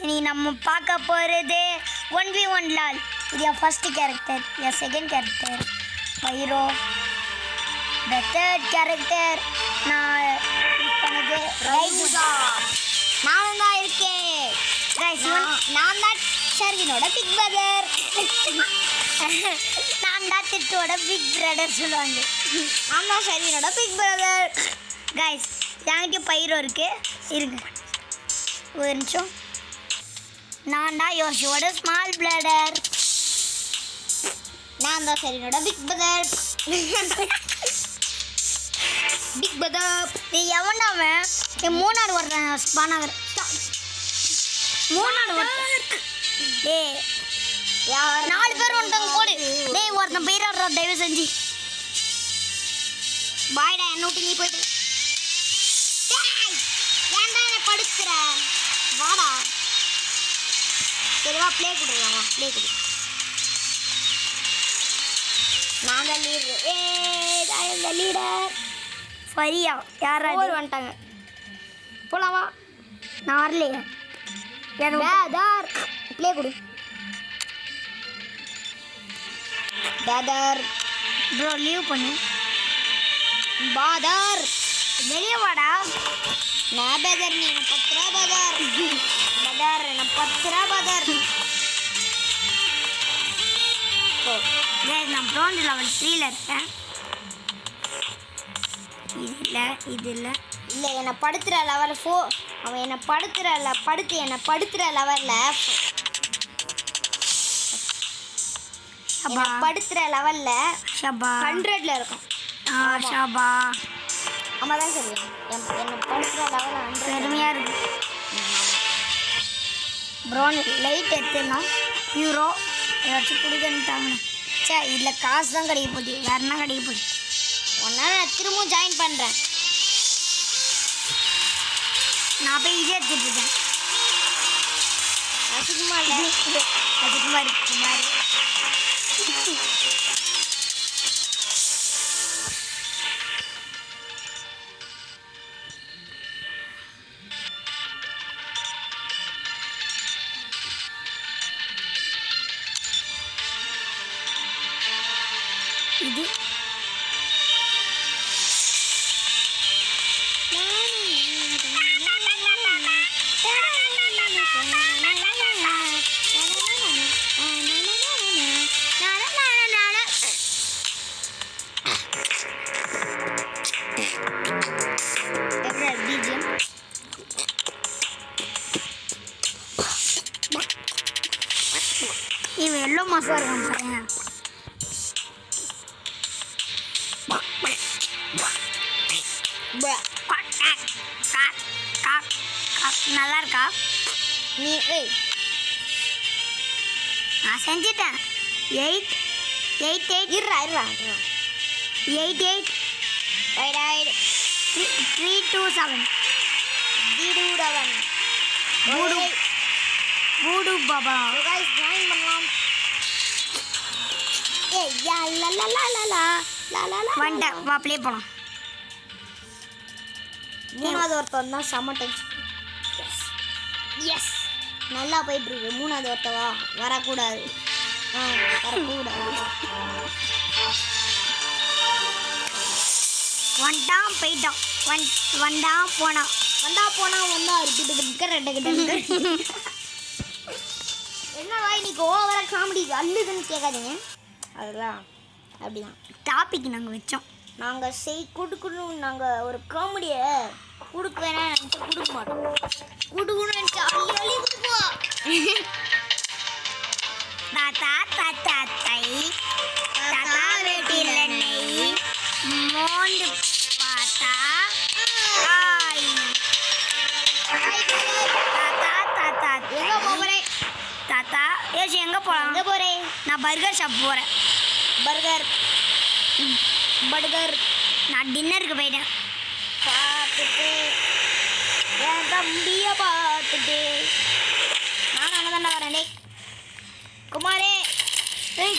நீ நம்ம பார்க்க போகிறது 1v1 லால். இது என் ஃபர்ஸ்ட் கேரக்டர், என் second character Pyro. The third character நான் யூஸ் பண்ணது ரைஜா. நான் தான் இருக்கேன். நான் தான் ஷர்வினோட பிக் பிரதர். நான் தான் திட்டோட பிக் பிரதர் சொல்லுவாங்க. நான் தான் ஷர்வினோட பிக் பிரதர். கைஸ் என்கிட்ட பைரோ இருக்கு, இருங்க ஒரு நிமிஷம். நான் தான் யோசியோட ஸ்மால் பிரதர். நான் தான் ஷர்வினோட பிக் பிரதர். பிக் பிரதர் நீ எவன்டாவன்? நீ மூணாவது வருதான் ஸ்பானாகர். மூணாவது வருஷம் டேய், 4 பேர் வந்துட்டாங்க போடு. டேய் ஒருத்தன் போயிடுறா தயவு செஞ்சு. பாய்டா, என்ன விட்டு நீ போயிட்டு. ஏன்டா என்ன படுத்துற? வாடா. சரிவா, ப்ளே கொடுக்கலாமா? ப்ளே கொடு. நான் தான் லீடர். நான் தான் லீடர். ஃபரியா யாரா வந்துட்டாங்க. போலாமா? நான் வரலையே. பேதர் ப்ளே கொடு. பேதர் ப்ரோ லீவ் பண்ணு. பாதர் வெளியே வாடா. நான் பேதர், நீ என்ன பத்திரா பேதர். பதர் என்ன பத்திரா பதர். நான் ப்ரோன் லெவல் 3ல இருக்கேன். இது இல்லை என்னை படுத்துகிற லெவல் 4. அவன் என்னை படுத்துகிற லெவலில் படுத்துகிற லெவலில் 100ல் இருக்கும். ஷபா ஆமாம் தான் சரி. என்னை படுத்துகிற லெவலில் 100 பெருமையாக இருக்கு. ப்ரோன் லைட் எடுத்துடலாம். யூரோ ஏதாச்சும் கொடுக்கணுட்டாங்க. சே, இதில் காசு தான் கிடைக்க போகுது, வேறு என்ன கிடைக்க போகுது? ஒன்றா நான் திரும்பவும் ஜாயின் பண்ணுறேன். நான் போய் இதே எடுத்துட்டுருக்கேன். அதிகமாக இல்லை, அதிகமாக இருக்கு மாதிரி. இது இவன் எல்லோ மாசா இருக்கான். நல்லா இருக்கா? நீ நான் செஞ்சிட்டேன். 8 8 8 இருறா 8 8 3 2 7 பூடு பாபா. गाइस ஜாயின் பண்ணலாம். யா லா லா லா லா லா லா வண்டா வா ப்ளே பண்ணலாம். மூணாவது ஒருத்தன் தான் செம்ம டென்ஷன். எஸ் நல்லா போயிட்டு இருக்கு. மூணாவது ஒருத்தவா வரக்கூடாது. வரக்கூடாது. வண்டாம் போயிட்டோம். வண்டாம் போனான். ஒன்றா என்னவா இன்னைக்கு ஓவரா காமெடி அல்லுதுன்னு கேட்காதீங்க. அதெல்லாம் அப்படிதான் டாபிக் நாங்கள் வச்சோம். நாங்கள் கொடுக்கணும். நாங்கள் ஒரு காமெடியை கொடுக்க வேணாம் நினச்சா கொடுக்க மாட்டோம். கொடுக்கணும்னு நினச்சா அள்ளி கொடுப்போம். தாத்தா தாத்தா தை தாத்தா வீட்டில் நெய் மோந்து பார்த்தா தாத்தா தாத்தா எங்கே போகிறேன்? தாத்தா ஏசி எங்கே போகலாம்? எங்கே போகிறேன்? நான் பர்கர் ஷாப் போகிறேன். பர்கர் நான் டின்னருக்கு போயிட்டேன். பார்த்துட்டு என் தம்பியை பார்த்துட்டு நான் அங்கே தாண்டா வரேன். டே குமாரே,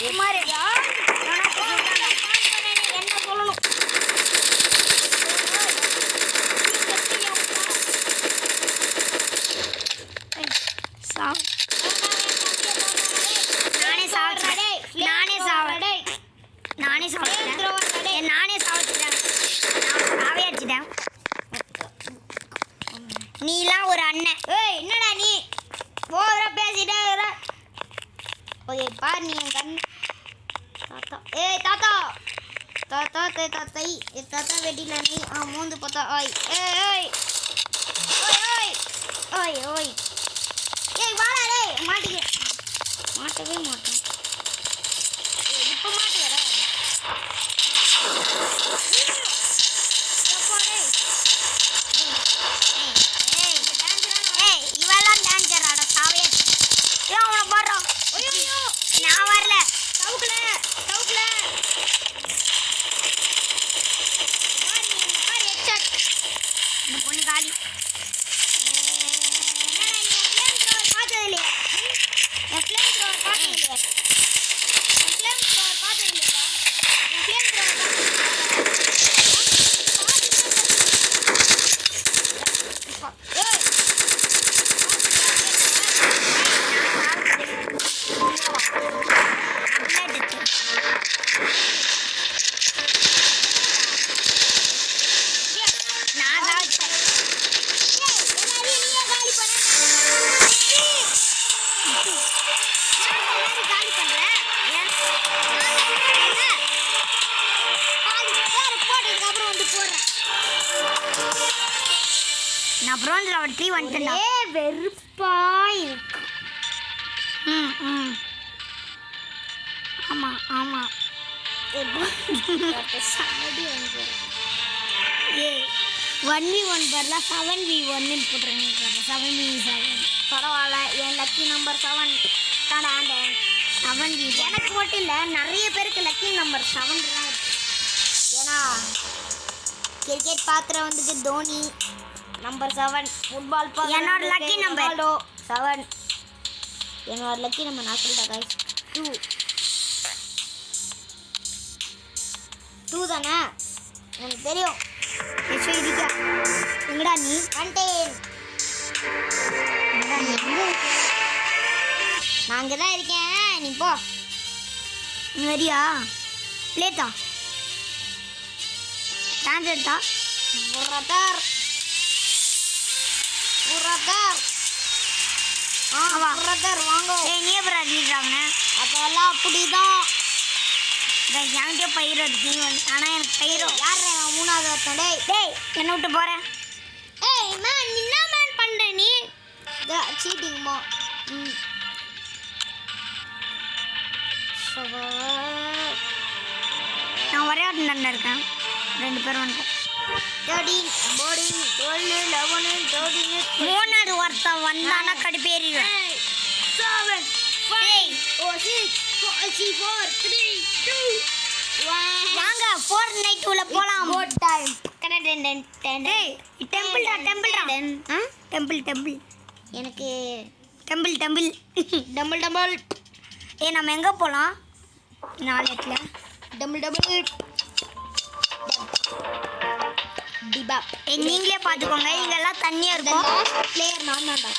குமாரே என்ன சொல்லணும்? ஓகே பாரு நீ என் கண் தாத்தா ஏய் தாத்தா தாத்தா தே தாத்தை ஏ தாத்தா வெட்டில நீ மூந்து பார்த்தா ஆய் ஏய் ஓய் ஓய் ஓய் ஓய் ஏய் வாடா டேய் மாட்டிக்க மாட்டவே மாட்டேன் இப்போ மாட்டியற இவெல்லாம் டான்ஸராடா சாவே ஏன் அவனை போடுறோம் நான் வரல சவுக்குல இந்த பொண்ணு காலி பார்த்தது இல்லையா என் ஃப்ளேம் த்ரோவர் பார்த்தது இல்லையா நான் ப்ரோன்ஸ்ல ஒரு ட்ரீ வந்துட்டேன்டா வெறுப்பா இருக்கு ஆமா ஆமா சமடி வந்து ஏ 1v1 பதிலா 7v1 போட்டுருங்க 7v7 பரவாயில்ல என் லக்கி நம்பர் 7 தாண்டாண்ட 7v எனக்கு மட்டும் இல்லை நிறைய பேருக்கு லக்கி நம்பர் 7 தான் இருக்கு ஏன்னா கிரிக்கெட் பார்க்குற வந்துட்டு தோனி நம்பர் 7 ஃபுட்பால் பார்க்குற என்னோட lucky number. 7 என்னோட லக்கி நம்பர் நான் சொல்லிட்டேன் guys 2 தானே எனக்கு தெரியும் இருக்கா எங்கடா நீ கண்டேன் நான் அங்கே தான் இருக்கேன் நீ போ நீ வரியா பிளேட்டா டான்ஸ் எடுத்தா புரதர் வா. புரதர் வாங்க டேய் நீ எப்போ அடிக்கிறாங்க அதெல்லாம் அப்படிதான் என்கிட்ட பயிர் இருக்கு ஆனால் எனக்கு பயிரும் யார் மூணாவது ஒருத்தன் டேய் டேய் என்னை விட்டு போகிறேன் ஏய் மேன் என்ன மேன் பண்ற நீ சீட்டிங் மா நான் ஒரே ஒரு நண்பன் இருக்கேன் 2 பேரும் வந்துட்டோம் 13 14 12 11 13 மூணாவது ஒருத்தன் வந்தானா கடுப்பேறிடுவேன் 7 டேய் 6 4 3 2 வாங்க ஃபோர் நைட் உள்ள போலாம் குட் டைம் டேய் டெம்பிள்டா டெம்பிள் எனக்கு டெம்பிள் டபுள் ஏய் நம்ம எங்கே போகலாம் 4 இடத்துல டபுள் டிபாப் ஏய் நீங்களே பார்த்துக்கோங்க இங்கெல்லாம் தண்ணியாக இருக்கும் பிளேயர் நான் தான்டா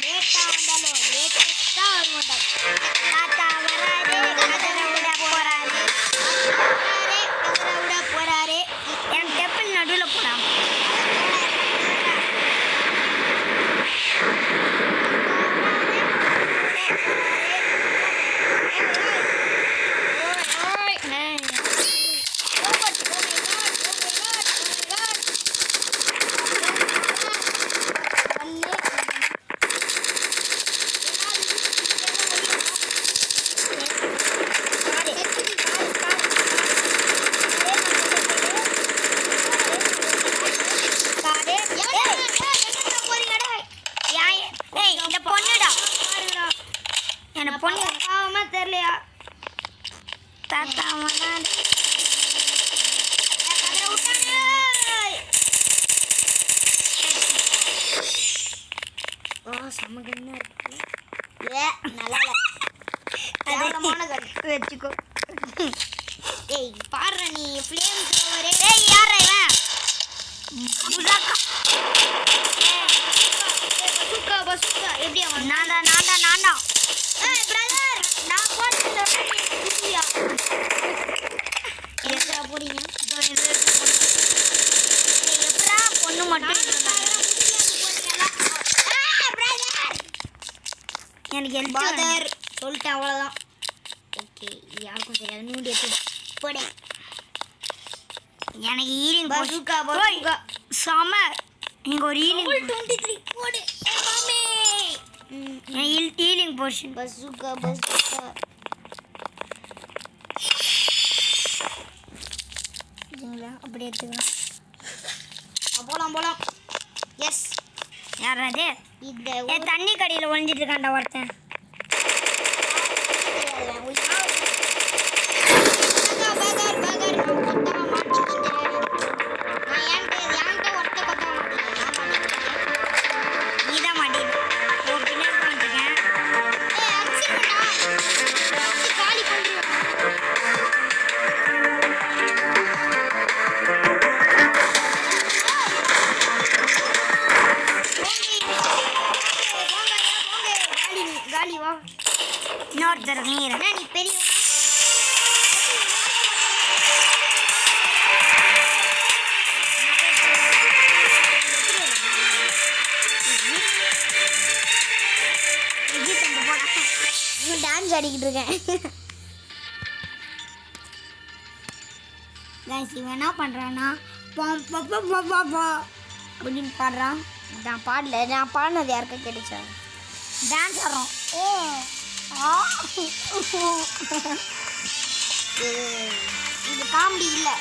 லேட்டாக வந்தாலும் லேட்டஸ்ட்டாக வருவான்டா தாத்தா வராரு கதரை விட போறாரு எனக்கு டெம்பிள் நடுவில் போகலாம் இந்த பொண்ணுடா என்ன பொண்ணு பாவமாக தெரியலையா தாத்தா வராரு சமகன்னா இருக்கு நல்லா வச்சுக்கோ ஏய் பாரு நீ ஃப்ளேம் த்ரோவரே ஏய் யாரா இவன் புசாக்கா பசுக்கா எப்படி அவன் நான்டா ஏய் பிரதர் நான் போறேன் புரியா எங்க போறீங்க எப்படா பொண்ணு மட்டும் எனக்கு ஹெல்த் பாதர் சொல்லிட்டேன் அவ்வளோதான். ஓகே யாருக்கும் தெரியாது. நூடி எடுத்து போடு. எனக்கு ஹீலிங் பசுகா பசுகா செம. இங்கே ஒரு ஹீலிங் 23 போடு மாமே. Healing portion. பசுகா பசுகா இதுங்களா அப்படி எடுத்துக்கலாம். போலாம் போலாம். எஸ் யார் அது? இந்த தண்ணி கடையில் ஒழிஞ்சிட்டு இருக்காண்டா ஒருத்தன். நீதான் மாட்டேன். ஓ பின்னாடி வந்துருக்கேன். காலி வா. இன்னொருத்தர் நீர் என்ன நீ பெரிய டான்ஸ் ஆடிக்கிட்டு இருக்கேன். கைஸ் இவன் என்ன பண்ணுறான்னா அப்படின்னு பாடுறான். நான் பாடல, நான் பாடினது யாருக்கா கிடைச்சா? டான்ஸ் ஆடுறோம். ஓ இது காமெடி இல்லை.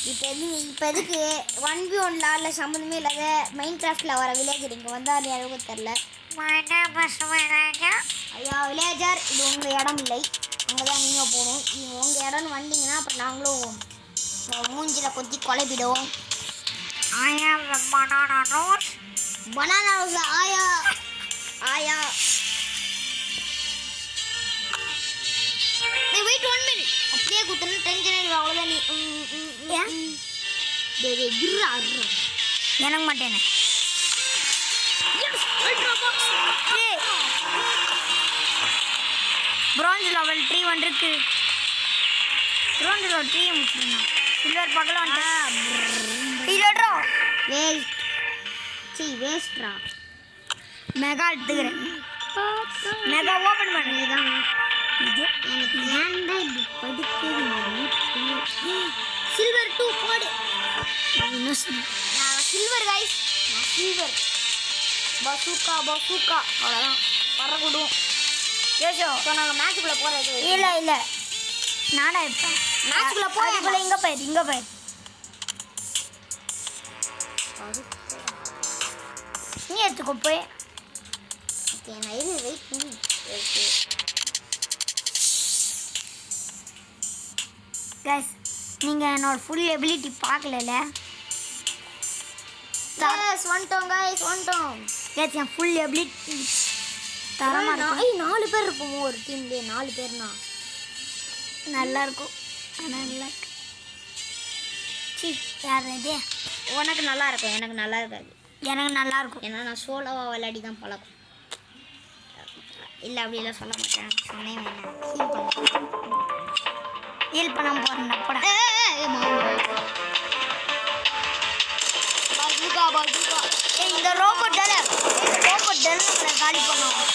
இப்போ எதுக்கு 1v1 லால சம்மந்தமே இல்லாத மைண்ட் கிராஃப்டில் வர வில்லேஜர் இங்கே வந்தால் யாருக்கும் தெரில. ஐயா வில்லேஜர், இது உங்கள் இடம் இல்லை, அங்கே தான் நீங்கள் போகணும். இது உங்கள் இடம்னு வந்தீங்கன்னா அப்புறம் நாங்களும் மூஞ்சில் கொத்தி குழப்பிடுவோம். பனானா ரோஸ் ஆயா ஆயா. Wait 1 minute. அப்படியே குத்துனா டென்ஷன் ஆயிடுவா. அவ்வளோதான் நீ. எனக்கு மாட்டேனே. bronze level 3 வந்துருக்கு. bronze level 3 முடிச்சிடணும். சில்வர் பக்கல வந்துட்டேன். இல்லடா வேஸ்ட். சீ வேஸ்ட்ரா. மெகா எடுத்துக்கிறேன். மெகா ஓபன் பண்ணிதான். இது எனக்கு ஏன்டா இப்படி படுக்குது? சில்வர் 2 போடு. இன்னும் நான் சில்வர் கைஸ், நான் சில்வர். பசுகா பசுகா அவ்வளோதான் பறக்கூடும். யோசோ ஸோ நாங்கள் மேட்சுக்குள்ளே போகிறது இல்லை இல்லை நானா இப்போ மேட்சுக்குள்ளே போய் இங்கே போயிரு இங்கே போயிரு. நீ எடுத்துக்கோ போய். ஓகே நான் இது வெயிட் பண்ணி. ஓகே கைஸ் நீங்கள் என்னோட ஃபுல் எபிலிட்டி பார்க்கல. வந்துட்டோம் கைஸ் வந்துட்டோம். கைஸ் என் ஃபுல் எபிலிட்டி தரமாக 4 பேர் இருப்போம் ஒரு டீம்லேயே. 4 பேர்னா நல்லா இருக்கும். ஆனால் நல்லா இருக்கு. சி யார் இது? உனக்கு நல்லா இருக்கும், எனக்கு நல்லா இருக்காது. எனக்கு நல்லா இருக்கும். ஏன்னா நான் சோலோவாக விளையாடி தான் பழக்கம். இல்லை அப்படிலாம் சொல்ல மாட்டேன். சொன்னேன் ஹீல் பண்ண போகிறேன். அப்படா இந்த ரோபோட் தானே நம்மளை காலி பண்ணுவோம்.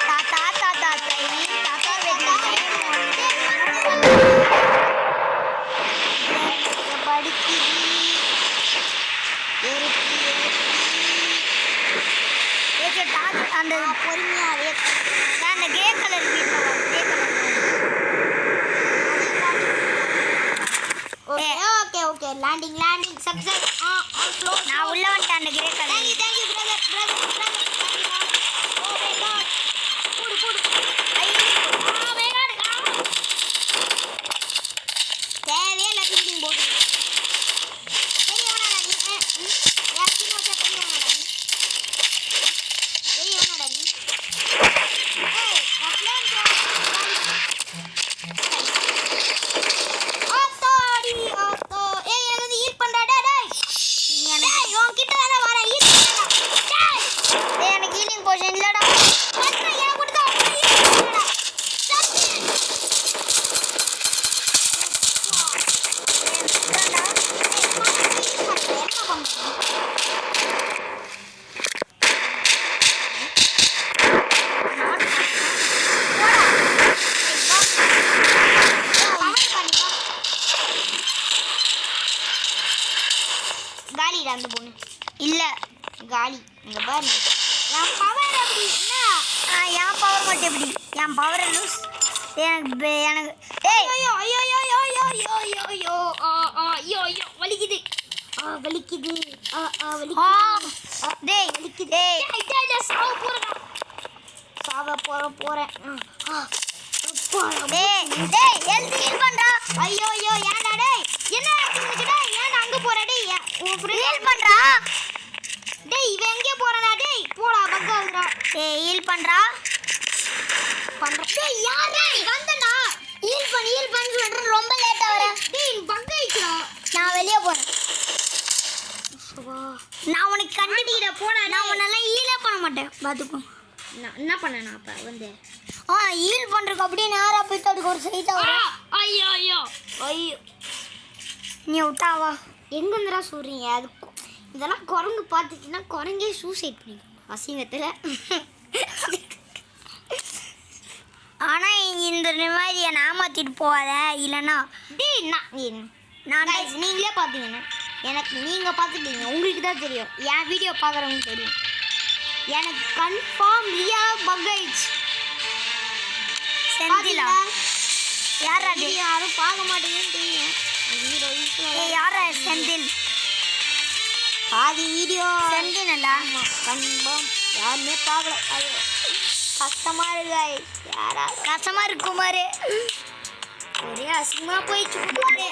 தாத்தா தாத்தா தாத்தா வீட்டில் அந்த பொறுமையாகவே அந்த கிரே கலர் வீட்டில் okay okay okay landing landing success. Slow நான் உள்ள வந்துட்டேன். அந்த grey colour thank you brother brother oh my god போடு போடு. ஆ மை காட் தேவையே இல்லை ஃபீலிங் போடு. தெரியவனாடா நீ? யார் டீம் வச்சா தெரியவனாடா நீ? தெரியவனாடா நீ? ஏய் அப்ளான் ஆத்தாடி ஆத்தா. ஏய் எனக்கு ஹீல் பண்றடா டேய். டேய் உன் கிட்ட வேற வர ஹீல் பண்றடா. டேய் எனக்கு ஹீலிங் போஷன் இல்லடா. what காலிடா அந்த பொண்ணு இல்லை காலி இங்க பாரு என் பவர் அப்படி என்ன என் பவர் மட்டும் எப்படி என் பவரை லூஸ் எனக்கு ஏய் ஐயோ ஐயோ ஐயோ ஐயோ ஐயோ ஐயோ ஐயோ ஐயோ ஐயோ வலிக்குது வலிக்குது வலிக்குது டேய் வலிக்குது டேய் சாவ போறேன் டேய் டேய் ஹெல்த் ஹீல் பண்றா ஐயோ ஐயோ ஏன்டா டேய் என்ன ஆச்சுடா ஏன் அங்க போற டேய் உன் ஃப்ரெண்ட் ஹீல் பண்றா டேய் இவன் எங்க போறடா டேய் போடா பக்கா வந்துடா டேய் ஹீல் பண்றா டேய் யாரே வந்தடா ஹீல் பண்ணு சொல்றேன் ரொம்ப லேட்டா வர டேய் பக்கா ஆயிடுடா நான் வெளிய போறேன் வா நான் உனக்கு கண்டிப்பா போடா நான் உன்னெல்லாம் ஹீலே பண்ண மாட்டேன் பாத்துக்கோ நான் என்ன பண்ணேன் அப்ப வந்து ஹீல் பண்றதுக்கு அப்படியே நேரா போயிட்டு அதுக்கு ஒரு சைட்டா வர ஐயோ ஐயோ ஐயோ நீ விட்டாவா எங்க இருந்துடா சொல்றீங்க அது இதெல்லாம் குரங்கு பார்த்துச்சுன்னா குரங்கே சூசைட் பண்ணிக்கும் அசிங்கத்தில் ஆனா இந்த நிம்மதியை ஏமாத்திட்டு போகாத இல்லைன்னா டேய் நான் guys, நீங்களே பார்த்தீங்கன்னா எனக்கு நீங்கள் பார்த்துட்டீங்க உங்களுக்கு தான் தெரியும் என் வீடியோ பார்க்குறவங்களுக்கு தெரியும் எனக்கு கன்ஃபார்ம் ரியலாக பக் ஆயிடுச்சு செந்திலா யாரா அது யாரும் பார்க்க மாட்டேங்குன்னு தெரியும் யாரா செந்தில் பாதி வீடியோ செந்திலா கன்ஃபார்ம் யாருமே பார்க்கல அது கஷ்டமா இருக்கு யாரா கஷ்டமா இருக்கு குமாரு ஒரே அசிங்கமா போயிடுச்சு குமாரு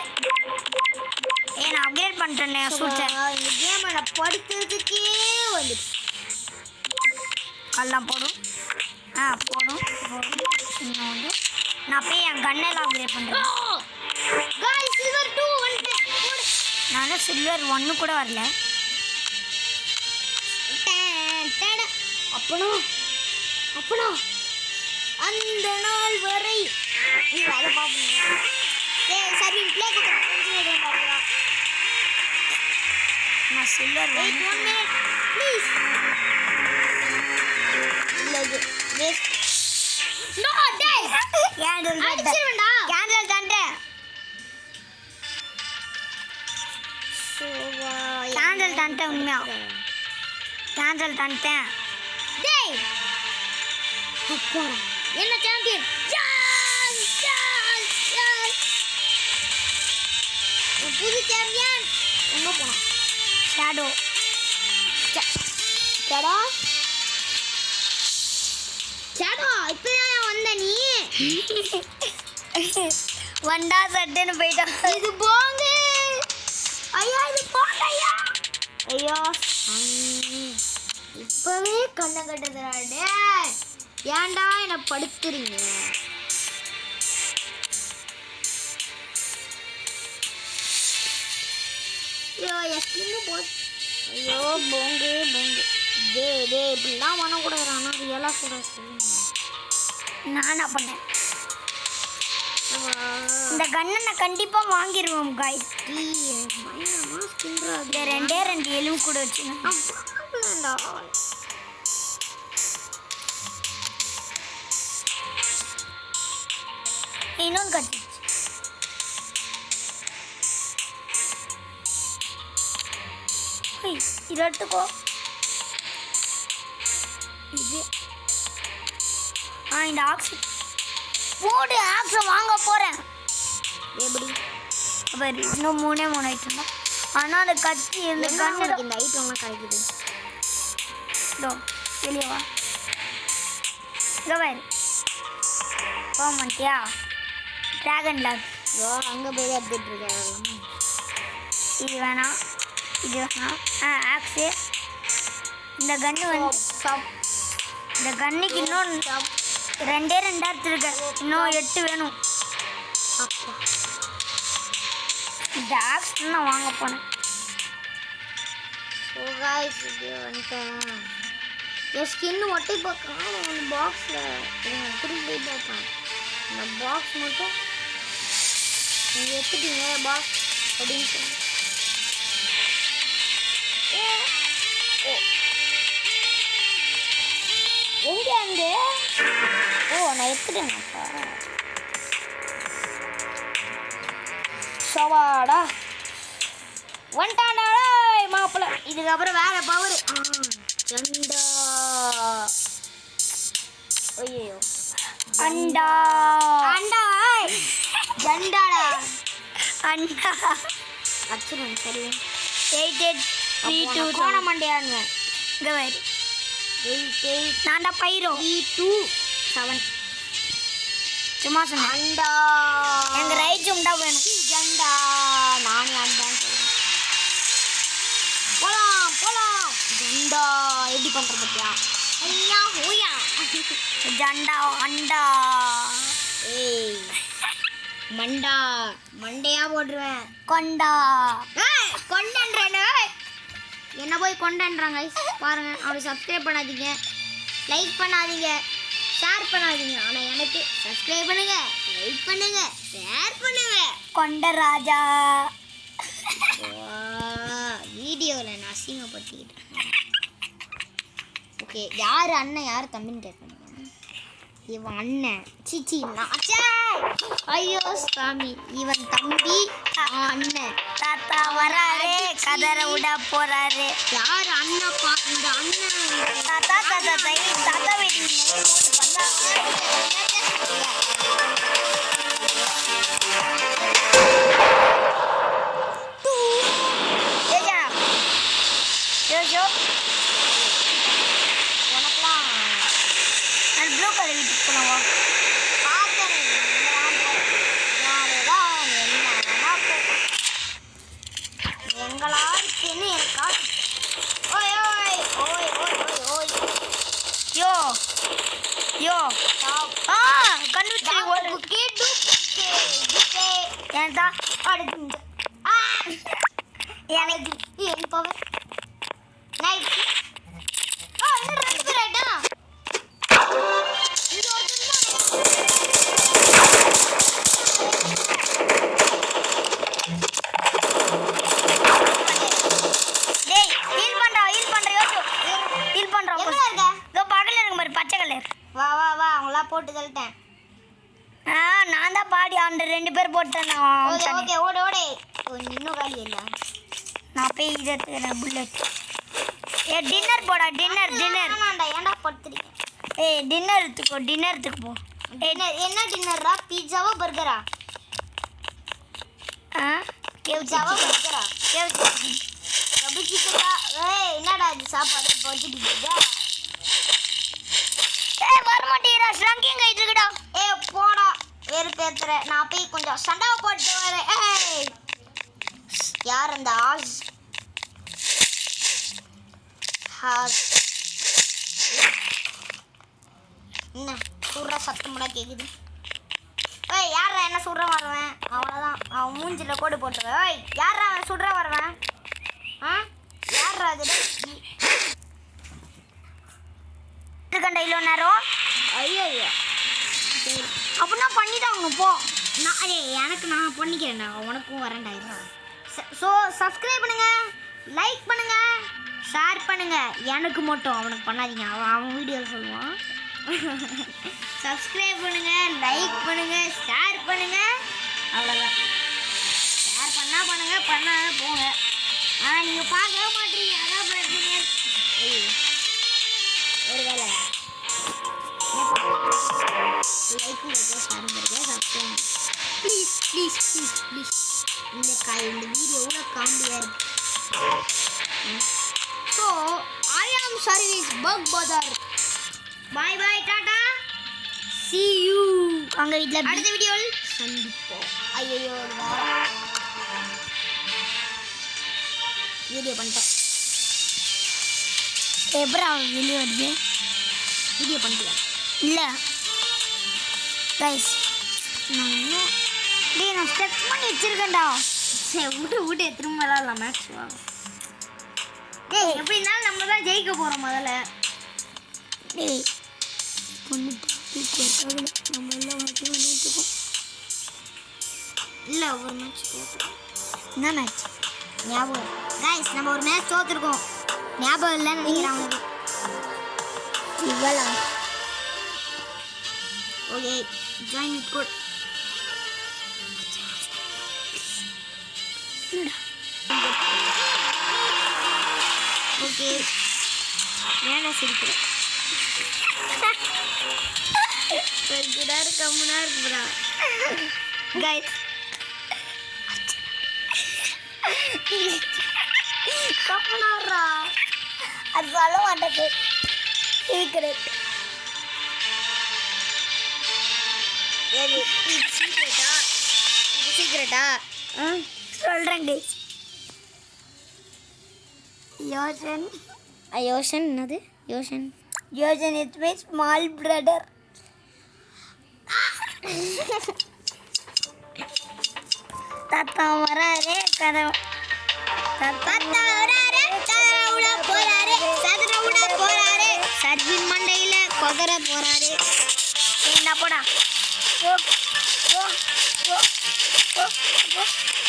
நான் அப்கிரேட் பண்ணிட்டேன் சூட்டேன் இந்த கேமை நான் படுத்துறதுக்கே வந்துடுச்சு கல்லாம் போடும் போடும் இன்னும் வந்து நான் போய் என் கண்ணெல்லாம் அப்கிரேட் பண்ணுறேன் காய்ஸ் சில்வர் 2 வந்துட்டு நானும் சில்வர் 1 கூட வரல அப்பனா அந்த நாள் வரை நீ அதை பார்ப்பீங்க ஏய் சரி ப்ளே கொடுக்குறேன் நான் சில்வர் 1 minute ப்ளீஸ் இல்லது வேஸ்ட் நோ டேய் கேண்டில் அடிச்சிருவேன்டா கேண்டில் தண்டேன் சோவா கேண்டில் தண்டேன் உண்மையா கேண்டில் தண்டேன் டேய் அப்பா என்ன சாம்பியன் புது சாம்பியன் எங்க போனா ஷேடோ சேடா சேடா இப்பதான் வந்த நீ வண்டா சட்டுன்னு போயிட்டான் இது போங்க ஐயா இது போங்க ஐயா ஐயா இப்பவே கண்ணை கட்டுதுடா டேய் ஏன்டா என்ன படுத்துறீங்க ஐயோ எஸ்கின்னு போ ஐயோ போங்கு போங்கு டே இப்படிலாம் பண்ணக்கூடாது ஆனால் ரியலாக கூட சொல்லுங்க நான் என்ன பண்ணேன் இந்த கண்ணை நான் கண்டிப்பாக வாங்கிடுவோம் காய் பயங்கரமாக ஸ்கின்றா இந்த ரெண்டு எலும்பு கூட வச்சுக்கணும் இன்னொன்று கட்டிச்சு இது எடுத்துக்கோ இது இந்த ஆக்ஸி போடு ஆக்ஸை வாங்க போகிறேன் எப்படி பாரு இன்னும் மூணு ஐட்டம் தான் ஆனால் அந்த கத்தி இந்த கண்ணு இந்த ஐட்டம்லாம் கிடைக்குது இதோ வெளியே வா இங்கே பாரு போக மாட்டியா ட்ராகன் லாக் இதோ அங்கே போய் எடுத்துட்டு இருக்கேன் இது வேணாம் இது வேணாம் ஆக்ஸு இந்த கன்று வந்து இந்த கன்னுக்கு இன்னும் ரெண்டே எடுத்துருக்கேன் இன்னும் 8 வேணும் அப்பா இந்த ஆக்ஸ் நான் வாங்க போனேன் ஸோ காய்ஸ் இது வந்துட்டேன் என் ஸ்கின் ஒட்டி பார்க்கலாம் அந்த பாக்ஸில் திரும்பி போய் பார்ப்பேன் இந்த பாக்ஸ் மட்டும் நீங்கள் எடுத்துட்டீங்க பாக்ஸ் அப்படின்னு சொல்லி எங்கே அந்த நான் எடுத்துட்டேன்ப்பா சவாடா வந்துட்டாண்டா மாப்பிள்ள இதுக்கப்புறம் வேற பவர். ஜண்டா. ஐயோ அண்டா அண்டா. ஜண்டாடா அண்டா. அச்சுரன் சரி. 8832 கோண மண்டையான்னு இங்க வரு. 88 நான் தான் பைரோ 327. சும்மா சொன்னேன். அண்டா. எங்க ரைட் ஜும்டா வேணும். ஜண்டா. நானே அண்டான்னு சொல்றேன். போலாம் போலாம். ஜண்டா எப்படி பண்ற பத்தியா? ஐயா ஹோயா. ஜண்டா அண்டா. ஏய் மண்டா மண்டையா போடுவேன். கொண்டா கொண்டன்றேன்னு என்ன போய் கொண்டன்றாங்க. பாருங்க அப்படி சப்ஸ்கிரைப் பண்ணாதீங்க, லைக் பண்ணாதீங்க, ஷேர் பண்ணாதீங்க. ஆனால் எனக்கு சப்ஸ்கிரைப் பண்ணுங்க, லைக் பண்ணுங்க, ஷேர் பண்ணுங்க. கொண்ட ராஜா. வீடியோவில் நான் அசிங்கப்படுத்திக்கிட்டேன். ஓகே யார் அண்ணன் யார் தம்பின்னு கேட்கணும். இவன் அண்ணன் சிச்சி நாச்சே. ஐயோ சாமி இவன் தம்பி அண்ணன். தாத்தா வராரு கதற விட போறாரு. யார் அண்ணப்பா இந்த அண்ணன்? தாத்தா தாத்தா தை தாத்தா வெடி உனக்குலாம் நான் ப்ளூ கலர் வீட்டுக்கு போனவா பார்க்கறேன். எங்களாருக்குன்னு இருக்கா. ஓய் ஓய் ஓய் ஓய் ஓய் ஓய். யோ யோ ஆ கண்டுபிடிச்சி ஓடு. ஏன்டா எனக்கு என் பவர் நைட். ரெண்டு பேர் ஆயிட்டா. டேய் ஹீல் பண்றா யோசு ஹீல் பண்றா. எங்க இருக்க? இதோ பக்கத்துல இருக்கு பாரு பச்சை கலர். வா வா வா அவங்களாம் போட்டு தள்ளிட்டேன். நான் தான் பாடி அந்த 2 பேர் போட்டேன். ஓகே ஓகே ஓடு ஓடு. இன்னும் காலி இல்லை. நான் போய் இதை எடுத்துக்கிறேன் புல்லட். டின்னர் போடா டின்னர். ஆனாண்டா ஏன்டா படுத்துறீங்க? டின்னர் எடுத்துக்கோ போ. என்ன டின்னரா? பீட்சாவா பர்கரா? பீட்சாவா பர்கரா? டபுள் சிக்கனா? என்னடா இது சாப்பாடு போச்சுட்டீங்க? வர மாட்டேங்கிறா ஸ்ரங்கிங் ஆயிட்டு இருக்குடா. போடா வெறுப்பேத்துற. நான் போய் கொஞ்சம் சண்டை போட்டு வரேன். யார் அந்த ஆஸ்? என்ன சுடுற சத்தமெல்லாம் கேட்குது. யாரா என்ன சுடுற வருவேன்? அவ்வளோதான் அவன் மூஞ்சில கோடு போட்டுருவேன். யாரா அவன் சுடுற வருவேன்? யாரா அது? இருக்கண்டா இவ்வளோ நேரம். ஐயோ சரி அப்படின்னா பண்ணி தான் அவங்க போ. எனக்கு நான் பண்ணிக்கிறேன்டா. உனக்கும் வரேன்டா. ஸோ சப்ஸ்கிரைப் பண்ணுங்க, லைக் பண்ணுங்க, ஷேர் பண்ணுங்க. எனக்கு மட்டும் அவனுக்கு பண்ணாதீங்க. அவன் வீடியோ சொல்லுவான். சப்ஸ்கிரைப் பண்ணுங்க, லைக் பண்ணுங்க, ஷேர் பண்ணுங்க. அவ்வளோதான். ஷேர் பண்ணால் பண்ணுங்க, பண்ணாத போங்க. ஆனால் நீங்கள் பார்க்கவே மாட்டீங்க. அதான் பிரச்சனை. ஒரு வேலை லைக் பண்ணுங்க, ஷேர் பண்ணுங்க, subscribe please please please please. இந்த வீடியோ எவ்வளோ காமெடியாக இருக்கு. So I am service bug bother. Bye bye டாடா see you. அவங்க வீட்டில் அடுத்த வீடியோவில் சந்திப்போம். ஐயோ வீடியோ பண்ணிட்டேன். எப்படி அவன் வெளியே வருது? வீடியோ பண்ணிட்டியா? இல்லை கைஸ் நான் ஸ்டெப் பண்ணி வச்சிருக்கேன்டா. சரி விட்டு திரும்ப விளாட்லாம் மேட்ச். வா டேய் எப்படி இருந்தாலும் நம்ம தான் ஜெயிக்க போகிறோம். முதல்ல டேய் ஒன்று நம்ம எல்லாம் வாட்டி வந்துட்டுருக்கோம். இல்லை ஒரு மேட்ச் தோற்றுருக்கோம். என்ன மேட்ச் ஞாபகம் கைஸ்? நம்ம ஒரு மேட்ச் தோற்றுருக்கோம். ஞாபகம் இல்லைன்னு நினைக்கிறேன் அவனுக்கு. இவ்வளோ okay join with God. Okay ஏன்னா சிரிக்கிறேன் கம்முனா இருக்குடா கைஸ் கம்முனாடுறா அது சொல்ல மாட்டேது சீக்கிரட் ஏது இது சீக்கிரட்டா சொல்கிறேன் கைஸ் யோசன் யோசன் என்னது யோசன் யோசன் இட்ஸ் மை ஸ்மால் பிரதர் தாத்தா வராரு கதை தாத்தா வராரு கதை விட போறாரு சதுர விட போறாரு சர்வின் மண்டையில கொதற போறாரு என்ன போடா போ போ போ போ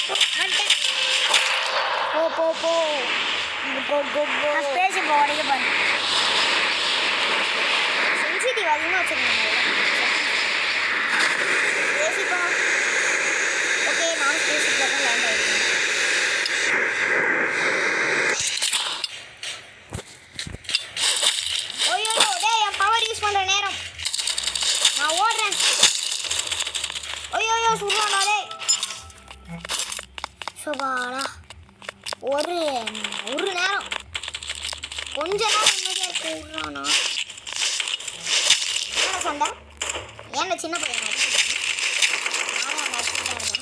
போ வந்துட்டேன். போ போ போ இங்க போ கோ கோ நான் ஸ்பேஸ் இப்போ உடைக்க போகிறேன் சென்சிட்டிவ் அதிகமாக வச்சுருந்தேன் பேசிப்பா ஓகே நான் ஸ்பேஸில் தான் லேண்ட் ஆகிருக்கேன் ஓய்யோ டேய் என் பவர் யூஸ் பண்ணுற நேரம் நான் ஓடுறேன் ஓய்யோ சொல்லுவானா டேய் சுபாடா ஒரு நேரம் கொஞ்ச நேரம் நிம்மதியாக இருக்கு விட்றானா என்ன சண்டை ஏன்டா சின்ன பையன் அடிச்சுக்கிறேன் நானே அவனை அடிச்சுட்டு தான் இருக்கேன்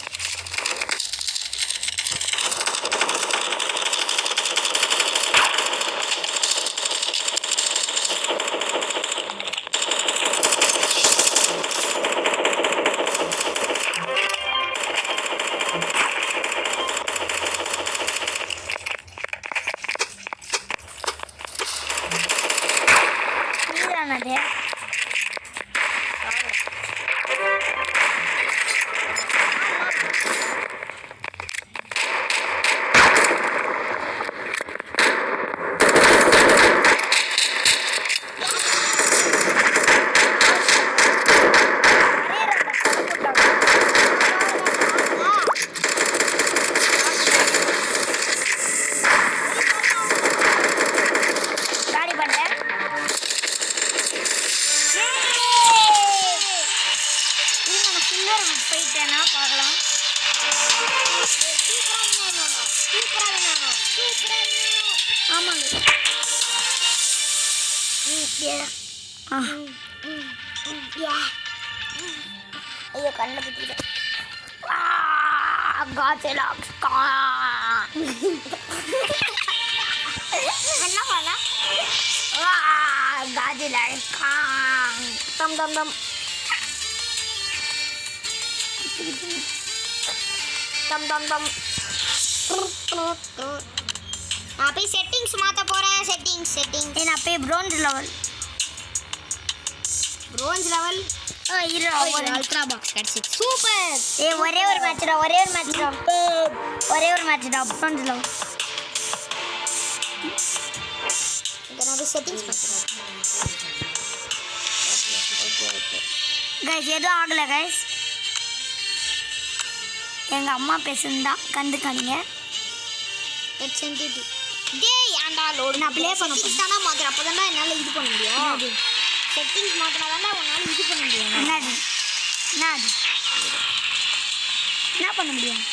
நீதானது காடி பண்ணேன் நான் சில்லர் போயிட்டேன்னா பார்க்கலாம் ஆமாங்க ஐயோ கண்ணில் குத்திட்டேன் காய்ச்சலா என்ன பண்ண காஜில தம் தம் தம் தம் தம் தம் நான் போய் செட்டிங்ஸ் மாற்ற போகிறேன் செட்டிங்ஸ் நான் அப்பயே bronze level bronze level ultra box கிடச்சிச்சு சூப்பர் ஒரே ஒரு மேட்ச்டா ப்ரோன்ஸ் லெவல் இங்கே நான் போய் செட்டிங்ஸ் பார்க்குறேன் கைஸ் எதுவும் ஆகலை கைஸ் எங்கள் அம்மா பேசுந்தா கண்டுக்காதீங்க இட்ஸ் சென்சிட்டிவ் டேய் ஏன்டா லோடு நான் play பண்ண செட்டிங்ஸ் தானே மாத்துறேன் அப்போ தானே என்னால் இது பண்ண முடியும் செட்டிங்ஸ் மாற்றினா தானே உன்னால் இது பண்ண முடியும் என்னது என்ன பண்ண முடியும்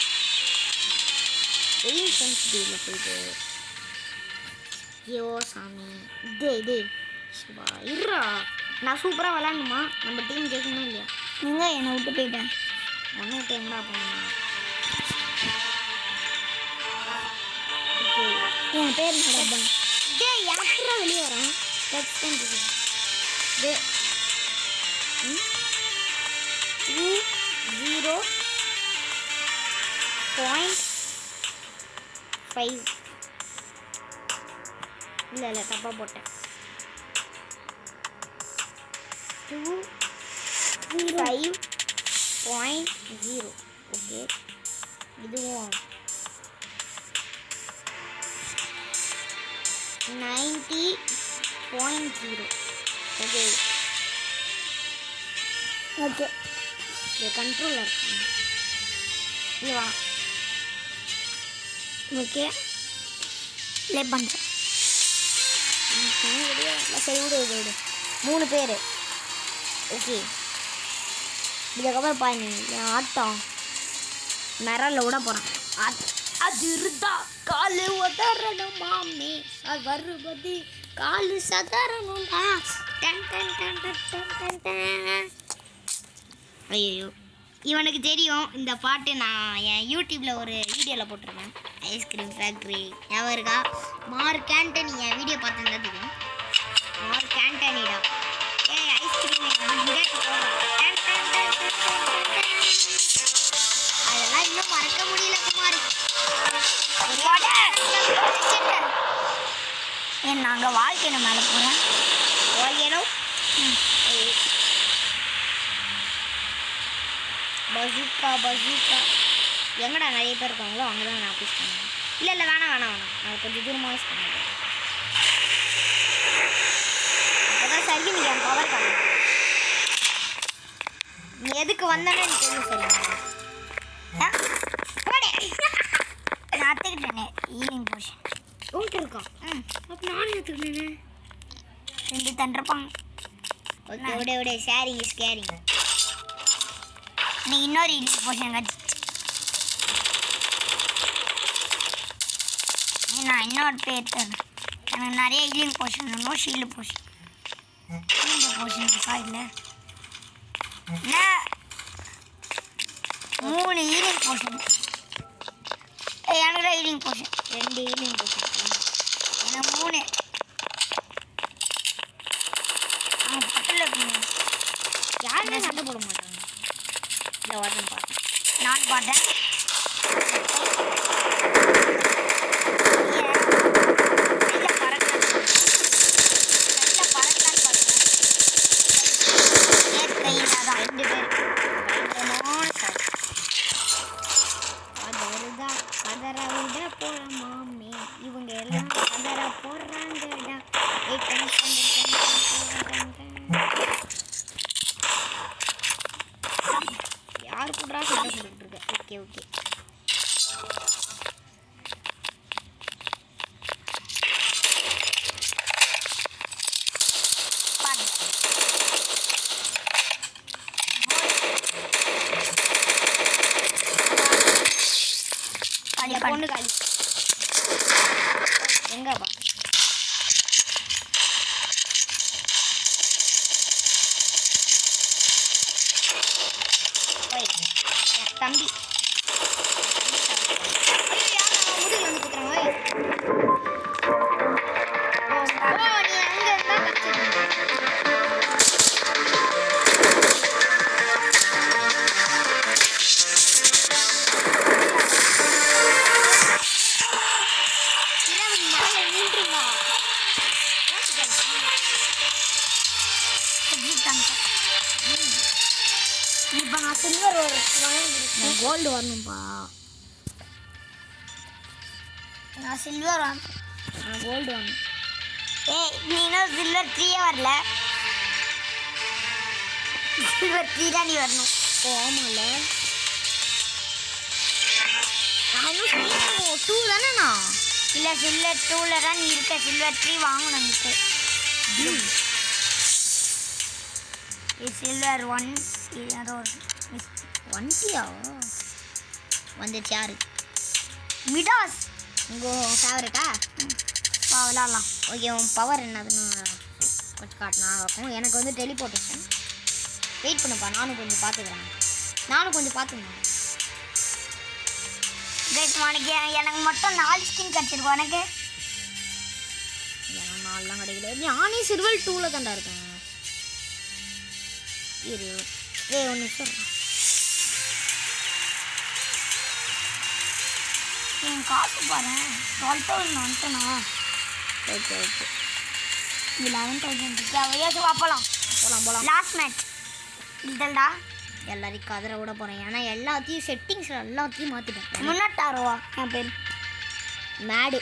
வெரி சென்சிட்டிவ்ல போயிட்டு ஐயோ சாமி டேய் சிவா இருறா நான் சூப்பராக விளாடணுமா நம்ம டீம் ஜெயிக்கணுமா இல்லையா நீங்கள் என்னை விட்டு போயிட்டேன் ஒன்று விட்டு எங்கடா போகணும் என் பேர் நடப்பா டேய் யாத்திரா வெளியே வரேன் டச் பண்ணுறது டே 0.5 இல்லை தப்பாக போட்டேன் 5.0 ஓகே இதுவும் 90.0 ஓகே ஓகே இது கண்ட்ரோலர் இல்லைவா ஓகே ப்ளே பண்ணுறேன் சரி விடு விடு விடு 3 பேர். ஓகே இதுக்கப்புறம் பாருங்க என் ஆட்டம் மிரல்ல விட போகிறேன். அது இருந்தா காலு உதறணும் மாமே அது வருவது காலு சதறணும்டா. ஐயோ இவனுக்கு தெரியும் இந்த பாட்டு. நான் என் யூடியூப்பில் ஒரு வீடியோவில் போட்டிருக்கேன். ஐஸ்கிரீம் ஃபேக்ட்ரி ஞாபகம் இருக்கா? மார்க் ஆண்டனி என் வீடியோ பார்த்துருந்தா தெரியும். மார்க் ஆண்டனிடா ஏய் ஐஸ்கிரீம் அதெல்லாம் இன்னும் மறக்க முடியல குமார். ஏன் நாங்கள் வாழ்க்கையில மேலே போகிறேன். வாழ்க்கையோ பசூக்கா பசூக்கா எங்கடா நிறைய பேர் இருக்காங்களோ அங்கே தான் நான் யூஸ் பண்ணுவேன். இல்லை இல்லை வேணாம் வேணாம் வேணாம் நான் கொஞ்சம் தூரமாக யூஸ் பண்ணுவேன். அப்போதான் சரி நீங்கள் என் பவர் காணும். நீ எதுக்கு வந்தானே எனக்கு தெரியும் சொல்லுங்க. நான் எடுத்துக்கிட்டேனே ஈவினிங் போர்ஷன் உங்கள்கிட்ட இருக்கான். அப்போ நானும் எடுத்துக்கிட்டேன். 2 தண்டிருப்பாங்க. ஓகே விட விட ஷேரிங் இஸ் கேரிங். இன்னைக்கு இன்னொரு ஈவினிங் போர்ஷன் கிடச்சிச்சு. நான் இன்னொரு பேர் தரேன். எனக்கு நிறைய ஈவினிங் போர்ஷன் வேணும். ஷீல்டு போர்ஷன் ஷீல்டு போர்ஷன் இருக்கா? இல்லை என்ன 3 ஈவினிங் போர்ஷன். எனக்கு ஈவினிங் போர்ஷன் 2 ஈவினிங் போர்ஷன் எனக்கு 3 பட்டில் இருக்குங்க. யாருமே சண்டை போட மாட்டாங்க. இல்லை வரணும் பார்த்தேன் நான் பார்த்தேன். இவங்க எல்லாம் கதற போடுறாங்கடா. யார் கூடா சண்டை போட்டுக்கிட்டு இருக்க? ஓகே ஓகே பொண்ணு காலி எங்கப்பா? தம்பி முதுகில் வந்து குத்துறாங்க. நீ அங்கே இருந்தா இப்போ நான் சில்வர் ஒரு கோல்டு வரணும்பா. நான் சில்வர் வாங்க. கோல்டு வரணும். ஏய் நீ இன்னும் சில்வர் 3 வரல. சில்வர் 3 தான் நீ வரணும். ஓ ஆமாம்ல நான் 2 தானேண்ணா? இல்லை சில்வர் 2ல் தான் நீ இருக்க. சில்வர் 3 வாங்கணும் இப்போ. இது சில்வர் 1 ஏதோ ஒரு 1 வந்துச்சு. யாரு மிடாஸ் உங்கள் ஃபேவரட்டா? விளாட்லாம். ஓகே உன் பவர் என்னதுன்னு கொஞ்சம் காட்டினா இருக்கும். எனக்கு வந்து டெலிபோர்ட்டேஷன். வெயிட் பண்ணுப்பா நானும் கொஞ்சம் பார்த்துக்கிறேன். பார்த்துக்கிறேன். உனக்கு எனக்கு மட்டும் 4 ஸ்கின் கிடச்சிருக்கும். உனக்கு ஏன்னா 4லாம் கிடைக்கல. நானே சில்வர் 2ல் தான்டா இருக்கேன். இரு ஒன்று சொல்கிறேன். என் காசு பாரு 12,000 வந்துட்டேனா? ஓகே 11,000 இருக்கு. அவையாச்சும் போகலாம். லாஸ்ட் மேட்ச் இதுடா. எல்லாரையும் கதற விட போகிறேன். ஏன்னா எல்லாத்தையும் செட்டிங்ஸில் எல்லாத்தையும் மாற்றிட்டேன். முன்னாட்டாரோவா என் பேர் மேடு.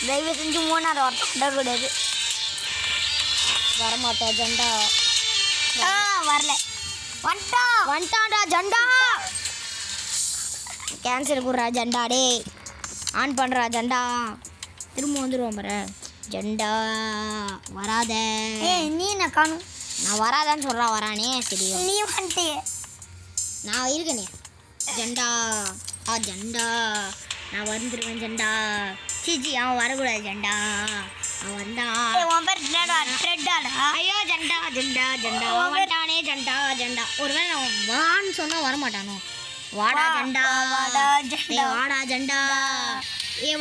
தயவு செஞ்சு 3 வாரம் கூடாது. வரமாட்டோம் ஜெண்டா வரல. வந்துட்டான்டா ஜண்டா. கேன்சல் குடுறா ஜண்டா. டேய் ஆன் பண்ணுறா ஜண்டா. திரும்ப வந்துடுவோம் பாரு. ஜண்டா வராத. நீ என்ன காணும்? நான் வராதான்னு சொல்கிறா. வரானே சரி. நீ வந்துட்டே. நான் இருக்கனே ஜண்டா. ஜண்டா நான் வந்துடுவேன் ஜண்டா. சிஜி அவன் வரக்கூடாது ஜண்டா. அவன் வந்தா ஐயோ ஜண்டா ஜண்டா ஜண்டா வந்துட்டானே ஜண்டா ஜண்டா. ஒருவேளை நான் வான்னு சொன்னால் வரமாட்டானோ. வாடா ஜண்டா. வாடா ஜண்டா.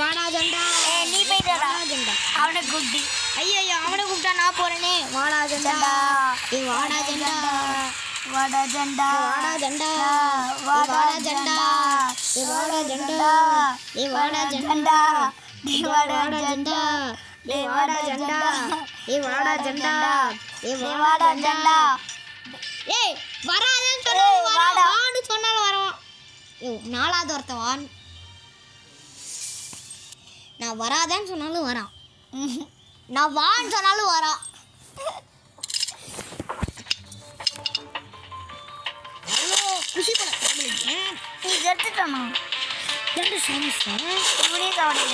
வாடா ஜண்டா. நீ போயிட்டா ஜண்டா. அவனை கூப்பிட்டு. ஐயோ அவனை கூப்பிட்டா நான் போறேனே. வாடா ஜண்டா. வாடா ஜண்டா. வாடா ஜண்டா. வாடா ஜண்டா. வாடா ஜண்டா. வாடா ஜண்டா. வாடா ஜண்டா. வாடா ஜண்டா. வாடா ஜண்டா. வாடா ஜண்டா. வாடா ஜண்டா. ஏய் வராதேன்னு சொன்னாலும் வான்னு சொன்னாலும் வருவான். நாலாவது ஒருத்தன் வான். நான் வராதேன்னு சொன்னாலும் வரான். நான் வான்னு சொன்னாலும் வரான். குஷி பண்ண நீ கற்றுட்டானா? ரெண்டு சாமிஸ்டர் இவனே கவனிக்க.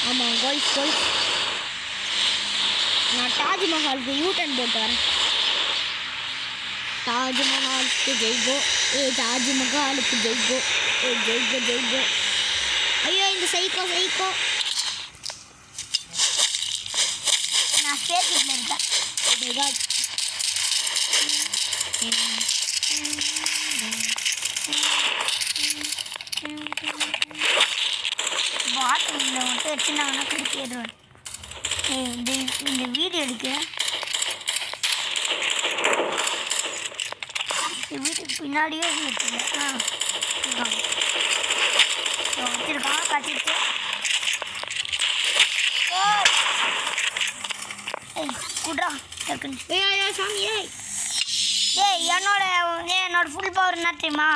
ஆமாம் கோல்ஸ். நான் தாஜ்மஹாலுக்கு யூட்டன் போட்டு வரேன். தாஜ்மஹாலுக்கு ஜெய்கோ. தாஜ்மஹாலுக்கு ஜெய்கோ. ஜெய்கோ. ஐயோ இந்த சைக்கோ. நான் ஸ்பேஸ்ல இருக்கேன். பாட்டில் மட்டும் வச்சுருந்தாங்கன்னா திருப்பி ஏறுவேன். இந்த வீடியோ எடுக்க வீட்டுக்கு பின்னாடியே வச்சுருக்கேன். வச்சுருக்கான் கட்டிட்டு. குட்ரா டக்குன்னு. சாமி என்னோட ஃபுல் பவர் என்ன தெரியுமா?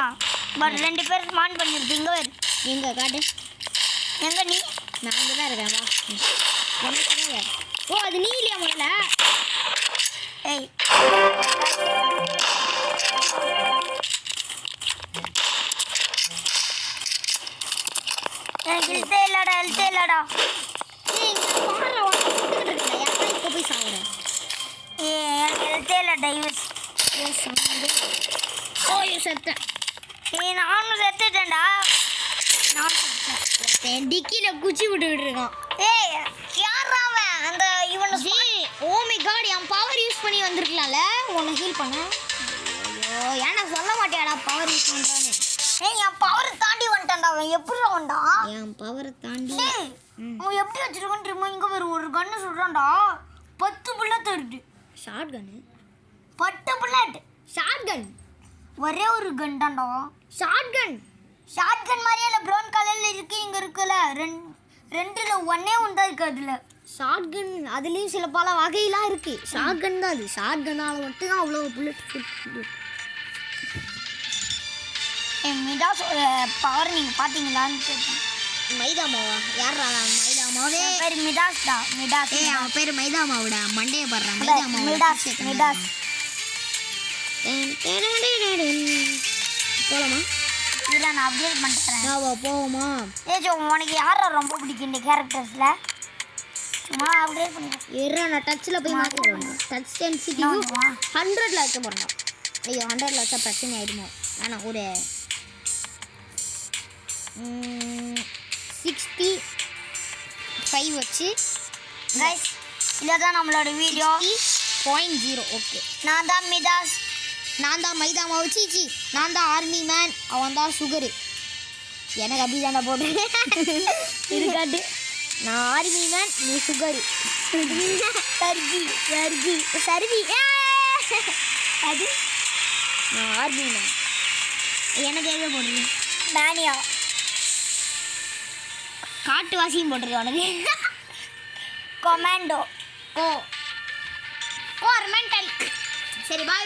பட் 2 பேர் ஸ்மான் பண்ணிருக்கு. இங்கே வேறு எங்கே காட்டு. எங்கே நீ? நான் இங்கே தான் இருக்கேன். வா எனக்கு. ஓ அது நீ இல்லையா முதல்ல? ஏய் எனக்கு ஹெல்த்தே இல்லடா. இப்போ போய் சாப்பிட்றேன். எனக்கு ஹெல்த்தே இல்லை. டைவர்ஸ். செத்தேன். நானும் செத்துட்டேன்டா. டிக்கியில் குச்சி விட்டுக்கிட்டு இருக்கான். யாரா அவன்? அந்த இவனை ஓ மை காட் என் பவர் யூஸ் பண்ணி வந்திருக்கலாம்ல உன்னை ஹீல் பண்ண. ஐயோ ஏன்னா சொல்ல மாட்டியாடா பவர் யூஸ் பண்ணுறான்னு. என் பவரை தாண்டி வந்துட்டான்டா. அவன் எப்படி வந்தான்? என் பவரை தாண்டி அவன் எப்படி வச்சிருக்கான்னு தெரியுமா? இங்கே ஒரு கன்று சொல்கிறான்டா. 10 புல்லட் இருக்கு. Short gun. 10 bullet. Short gun. ஒரே ஒரு கன் தான்டா. ஷார்ட் கன் மாதிரியே இல்லை. ப்ரௌன் கலரில் இருக்குது. இங்கே இருக்குல்ல 2ல் 1 தான் இருக்குது. அதில் ஷார்ட் கன் அதுலேயும் சில பல வகையெல்லாம் இருக்குது. ஷார்ட் கன் தான் அது. ஷார்ட் கன்னால் மட்டும்தான் அவ்வளோ புல்லட். மிடாஸ் பவர் நீங்கள் பார்த்தீங்களான்னு கேட்டேன். மைதா மாவா? யாரா மைதா மாவே? பேர் மிடாஸ் தான். மிடாஸ். அவன் பேர் மைதா மாவுடா. மண்டையை படுறான் மைதா மாவு. மிடாஸ். போகலாமா? இல்லை நான் அப்டேட் பண்ணுறேன். போவோமா? உனக்கு யாரா ரொம்ப பிடிக்கும் இந்த கேரக்டர்ஸில்? சும்மா அப்டேட் பண்ணிடுறேன். நான் டச்சில் போய் மாற்றிடுவேன். டச் சென்சிட்டிவ் 100ல் வைக்க போகிறேன். ஐயோ 100ல் வச்சா பிரச்சனை ஆகிடுமோ. ஆனால் ஒரு 65 வச்சு கைஸ் இல்லை தான் நம்மளோட வீடியோ 0.0. ஓகே நான் தான் மிடாஸ். நான் தான் மைதா மாவு. சீச்சி நான் தான் ஆர்மி மேன். அவன் தான் சுகரு. எனக்கு அப்படி தாண்டா போட்டேன் இருக்காட்டு. நான் ஆர்மி மேன், நீ சுகரு. சர்வி அது நான் ஆர்மி மேன். எனக்கு எங்கே போடுறீங்க? மேனியா காட்டு வாசியும் போட்டிருக்கேன் உனக்கு. கொமாண்டோ. மென்டல். சரி பாய்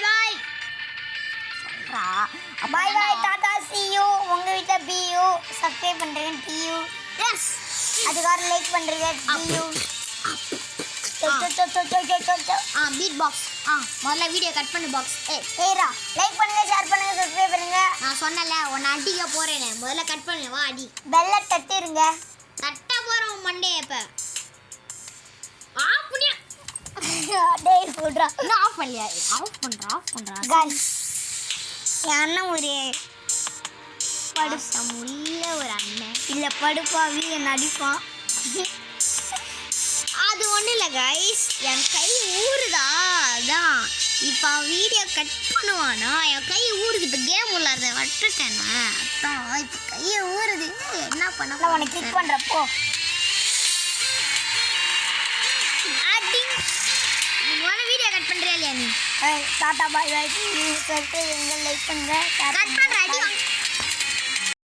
டாடா see you. உங்கள் வீட்டில் be you. சப்ஸ்கிரைப் பண்ணுறேன். see you. எஸ் அதுக்காக லைக் பண்ணுறீங்க பீட் பாக்ஸ் முதல்ல வீடியோ கட் பண்ணு பாக்ஸ் ஏரா லைக் பண்ணுங்க ஷேர் பண்ணுங்க சப்ஸ்கிரைப் பண்ணுங்க நான் சொன்னல உன்னை அடிக்க போறேனே முதல்ல கட் பண்ணு வா அடி பெல்ல தட்டிருங்க தட்ட போறோம் மண்டே இப்ப ஆஃப் பண்ணியா டேய் போடுறா நான் ஆஃப் பண்ணலையா ஆஃப் பண்றா गाइस என் அண்ணன் ஒரு படுசமுள்ள ஒரு அண்ணன் இல்ல படுப்பாவி நடிப்பான் அது ஒன்றும் இல்லை கைஸ் என் கை ஊறுதா அதான் இப்போ வீடியோ கட் பண்ணுவானா என் கை ஊறுது இப்போ கேம் உள்ளாத விட்டுட்டேன்னா அதான் இப்போ கையை ஊறுது என்ன பண்ண நான் உனக்கு கிளிக் பண்றப்போ அடி நீ முதல்ல வீடியோ கட் பண்ணுறியா இல்லையா நீ டாடா பாய் பாய் சொல்லிட்டு லைக் பண்ணுங்க கட் பண்ணுற அடி வாங்க